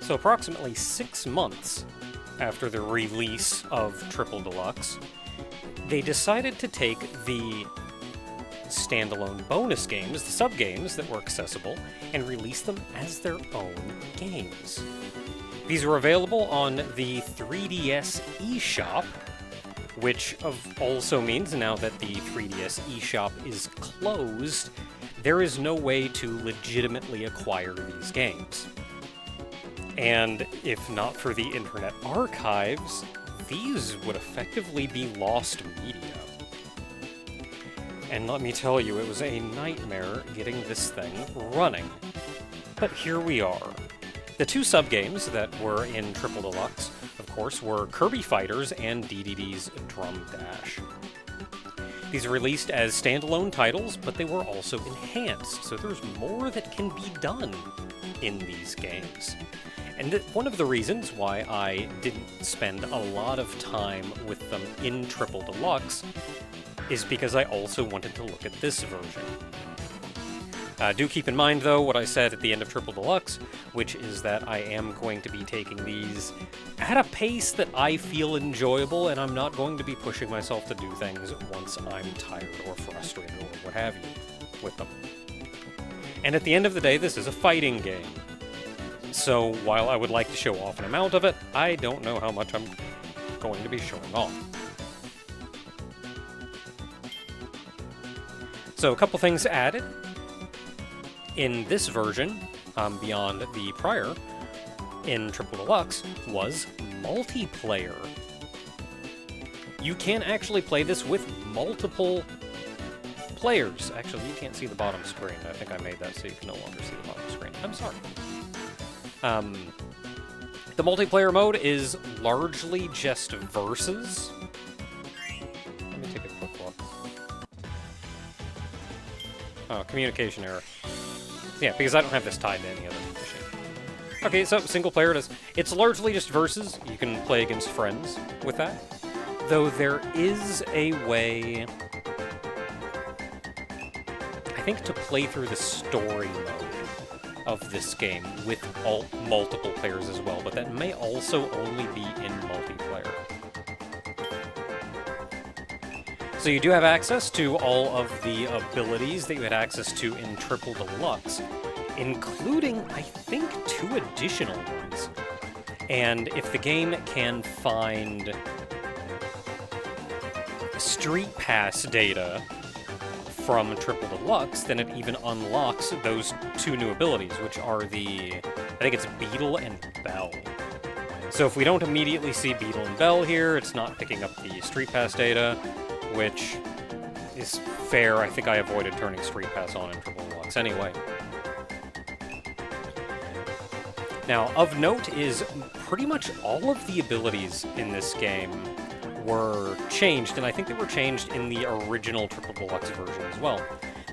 So approximately 6 months after the release of Triple Deluxe, they decided to take the standalone bonus games, the sub-games that were accessible, and release them as their own games. These are available on the 3DS eShop, which also means now that the 3DS eShop is closed, there is no way to legitimately acquire these games. And if not for the Internet Archives, these would effectively be lost media. And let me tell you, it was a nightmare getting this thing running. But here we are. The two sub-games that were in Triple Deluxe, of course, were Kirby Fighters and DDD's Drum Dash. These are released as standalone titles, but they were also enhanced, so there's more that can be done in these games. And one of the reasons why I didn't spend a lot of time with them in Triple Deluxe is because I also wanted to look at this version. Do keep in mind, though, what I said at the end of Triple Deluxe, which is that I am going to be taking these at a pace that I feel enjoyable, and I'm not going to be pushing myself to do things once I'm tired or frustrated or what have you with them. And at the end of the day, this is a fighting game. So while I would like to show off an amount of it, I don't know how much I'm going to be showing off. So a couple things added in this version, beyond the prior, in Triple Deluxe, was multiplayer. You can actually play this with multiple players. Actually, you can't see the bottom screen. I think I made that so you can no longer see the bottom screen. I'm sorry. The multiplayer mode is largely just versus. Let me take a quick look. Oh, communication error. Yeah, because I don't have this tied to any other machine. Okay, so single player it's largely just versus. You can play against friends with that. Though there is a way, I think, to play through the story mode of this game with multiple players as well, but that may also only be in multiplayer. So you do have access to all of the abilities that you had access to in Triple Deluxe, including, I think, 2 additional ones. And if the game can find Street Pass data from Triple Deluxe, then it even unlocks those 2 new abilities, which are I think it's Beetle and Bell. So if we don't immediately see Beetle and Bell here, it's not picking up the Street Pass data, which is fair. I think I avoided turning Street Pass on in Triple Deluxe anyway. Now, of note is pretty much all of the abilities in this game were changed, and I think they were changed in the original Triple Deluxe version as well.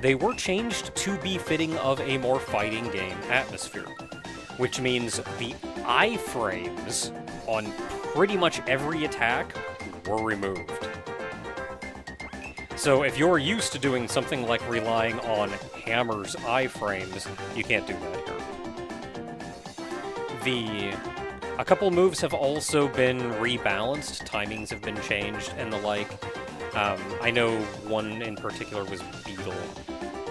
They were changed to be fitting of a more fighting game atmosphere, which means the iframes on pretty much every attack were removed. So if you're used to doing something like relying on Hammer's iframes, you can't do that here. A couple moves have also been rebalanced, timings have been changed, and the like. I know one in particular was Beetle,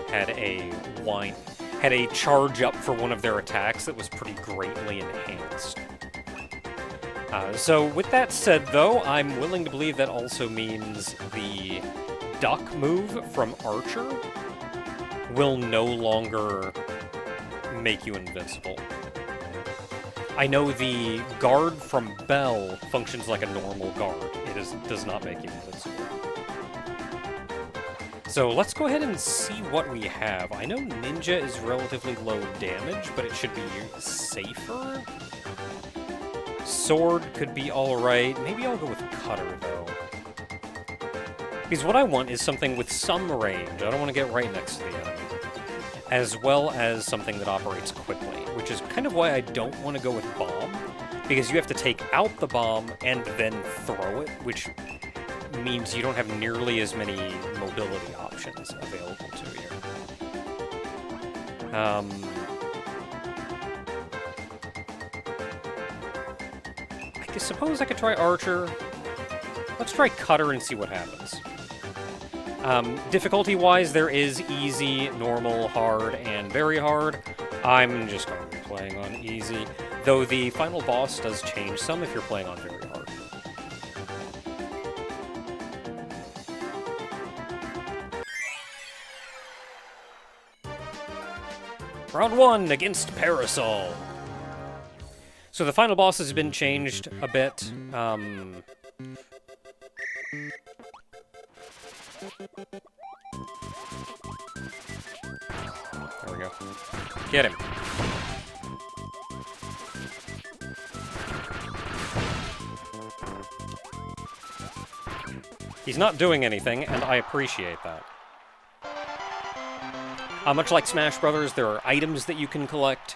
had a charge up for one of their attacks that was pretty greatly enhanced. So with that said, though, I'm willing to believe that also means the duck move from Archer will no longer make you invincible. I know the guard from Bell functions like a normal guard. It does not make you invincible. So let's go ahead and see what we have. I know Ninja is relatively low damage, but it should be safer. Sword could be alright. Maybe I'll go with Cutter, though. Because what I want is something with some range. I don't want to get right next to the enemy. As well as something that operates quickly, which is kind of why I don't want to go with Bomb, because you have to take out the bomb and then throw it, which means you don't have nearly as many mobility options available to you. suppose I could try Archer. Let's try Cutter and see what happens. Difficulty-wise, there is easy, normal, hard, and very hard. I'm just going to be playing on easy, though the final boss does change some if you're playing on very hard. Round 1 against Parasol. So the final boss has been changed a bit. There we go. Get him. He's not doing anything, and I appreciate that. Much like Smash Brothers, there are items that you can collect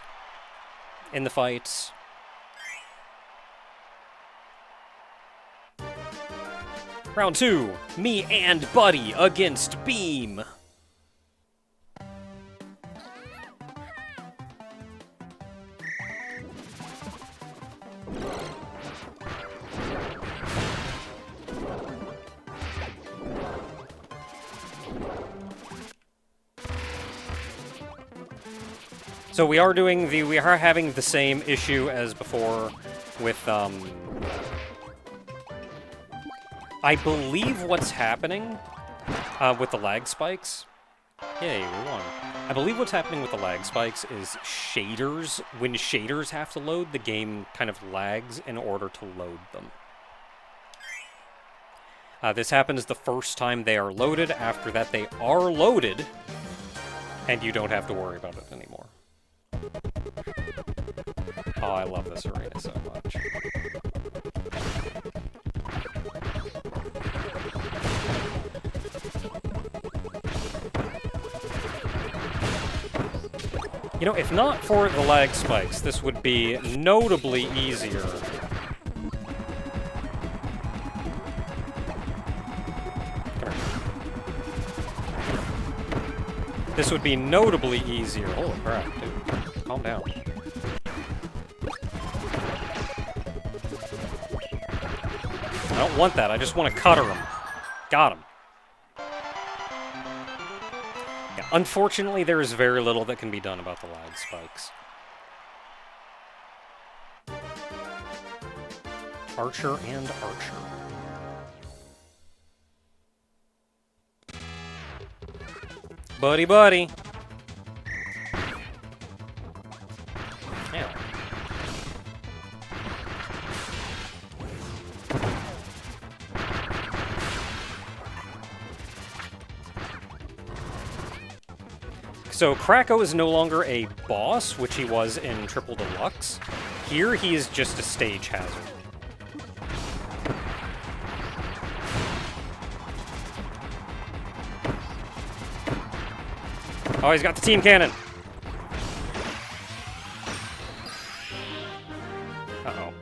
in the fights. Round 2, me and Buddy against Beam. So we are having the same issue as before with, I believe what's happening with the lag spikes. Yay, we won. I believe what's happening with the lag spikes is shaders. When shaders have to load, the game kind of lags in order to load them. This happens the first time they are loaded. After that, they are loaded, and you don't have to worry about it anymore. Oh, I love this arena so much. You know, if not for the lag spikes, this would be notably easier. This would be notably easier. Holy crap, dude. Calm down. I don't want that. I just want to cutter him. Got him. Yeah, unfortunately, there is very little that can be done about the lag spikes. Archer and Archer. Buddy, buddy. Yeah. So Kracko is no longer a boss, which he was in Triple Deluxe. Here, he is just a stage hazard. Oh, he's got the team cannon. Uh-oh.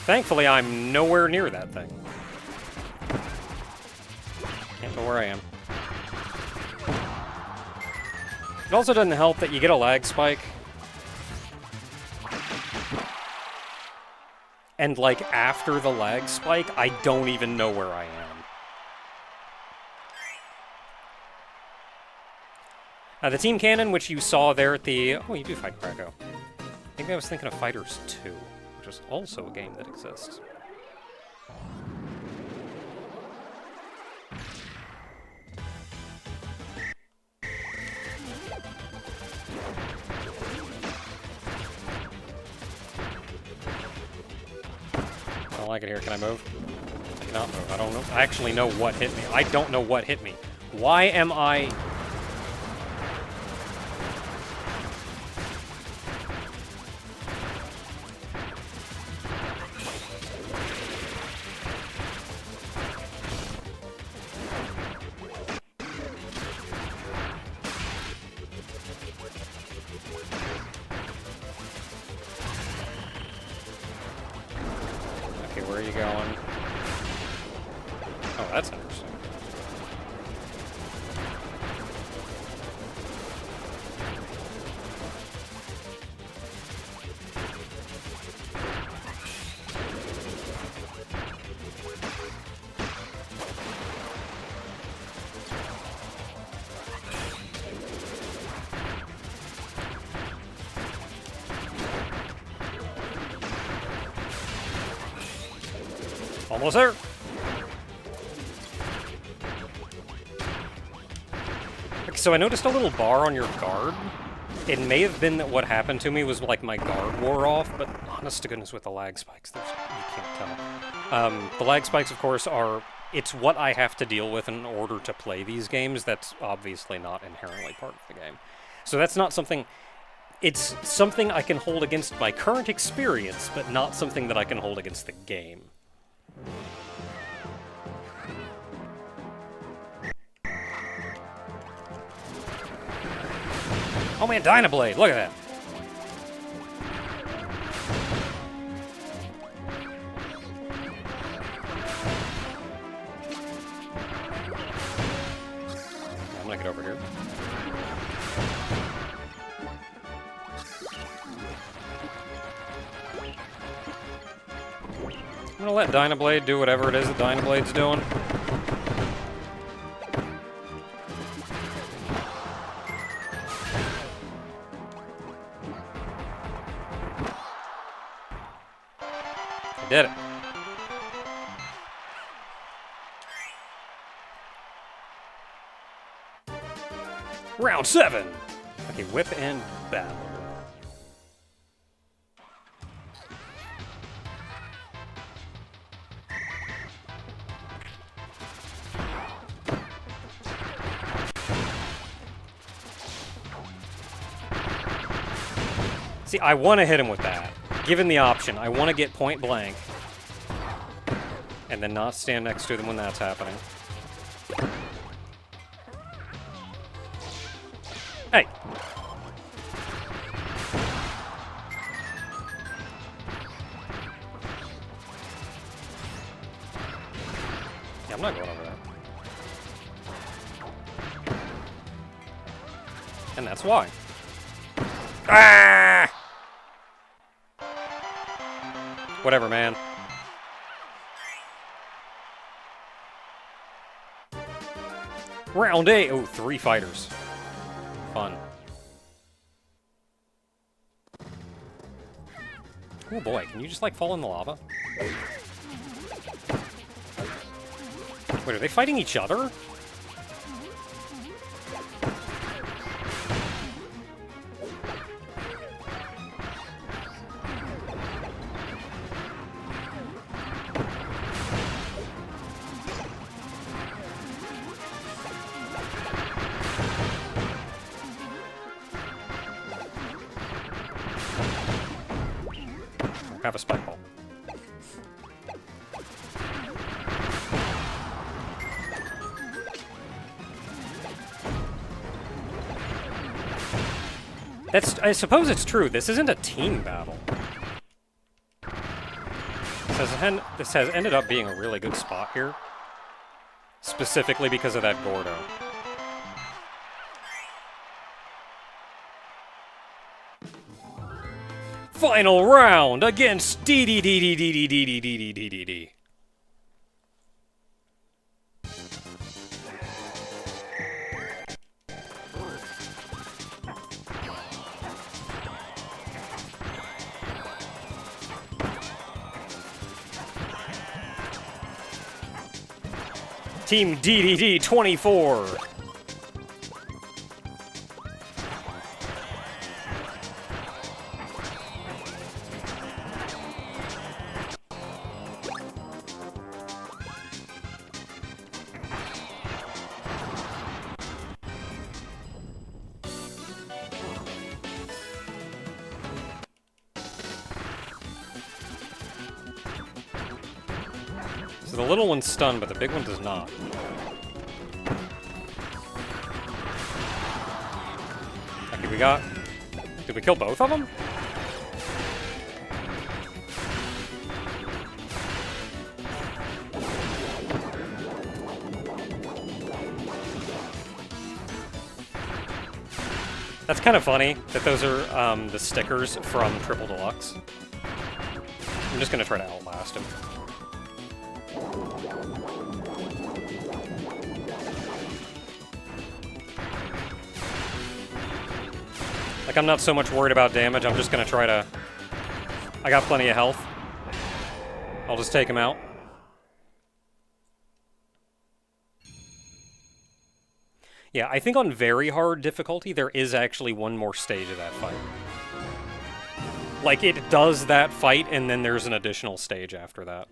Thankfully, I'm nowhere near that thing. Can't know where I am. It also doesn't help that you get a lag spike. And, like, after the lag spike, I don't even know where I am. The team cannon, which you saw there at the... Oh, you do fight Kracko. Maybe I was thinking of Fighters 2, which is also a game that exists. I don't like it here. Can I move? I cannot move. I don't know. I actually know what hit me. I don't know what hit me. Why am I... Where are you going? Oh, that's interesting. Almost there. Okay, so I noticed a little bar on your guard. It may have been that what happened to me was like my guard wore off, but honest to goodness with the lag spikes, you can't tell. The lag spikes, of course, it's what I have to deal with in order to play these games. That's obviously not inherently part of the game. So that's not something... It's something I can hold against my current experience, but not something that I can hold against the game. Oh man, Dynablade! Look at that! I'm gonna get over here. I'm gonna let Dynablade do whatever it is that Dynablade's doing. I did it. Round 7! Okay, whip and battle. See, I want to hit him with that. Given the option, I want to get point blank. And then not stand next to them when that's happening. Hey! Yeah, I'm not going over that. And that's why. Ah! Whatever, man. Round 8. Oh, 3 fighters. Fun. Oh boy, can you just like fall in the lava? Wait, are they fighting each other? Have a spike ball. I suppose it's true. This isn't a team battle. This has ended up being a really good spot here. Specifically because of that Gordo. Final round against D. Team DDD 24. So the little one's stunned, but the big one does not. Okay, we got... Did we kill both of them? That's kind of funny that those are the stickers from Triple Deluxe. I'm just gonna try to outlast him. Like, I'm not so much worried about damage, I'm just gonna try to... I got plenty of health. I'll just take him out. Yeah, I think on very hard difficulty, there is actually one more stage of that fight. Like, it does that fight, and then there's an additional stage after that.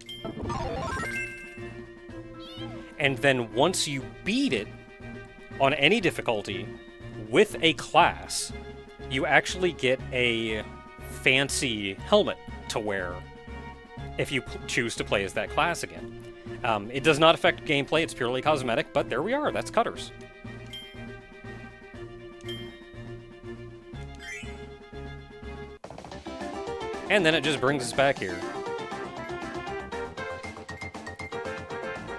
And then once you beat it, on any difficulty, with a class, you actually get a fancy helmet to wear if you choose to play as that class again. It does not affect gameplay, it's purely cosmetic, but there we are, that's Cutters. And then it just brings us back here.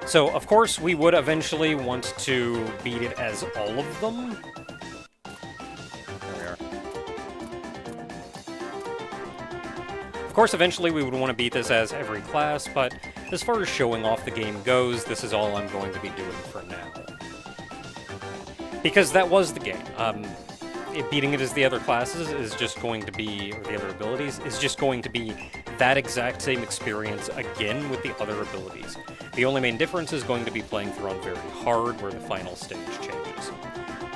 So, of course, we would eventually want to beat it as all of them. There we are. Of course, eventually we would want to beat this as every class, but as far as showing off the game goes, this is all I'm going to be doing for now. Because that was the game. Beating it as the other classes is just going to be, or the other abilities, is just going to be that exact same experience again with the other abilities. The only main difference is going to be playing through on very hard, where the final stage changes.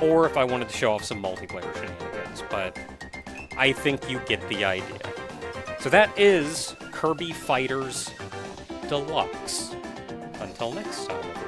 Or if I wanted to show off some multiplayer shenanigans, but I think you get the idea. So that is Kirby Fighters Deluxe. Until next time.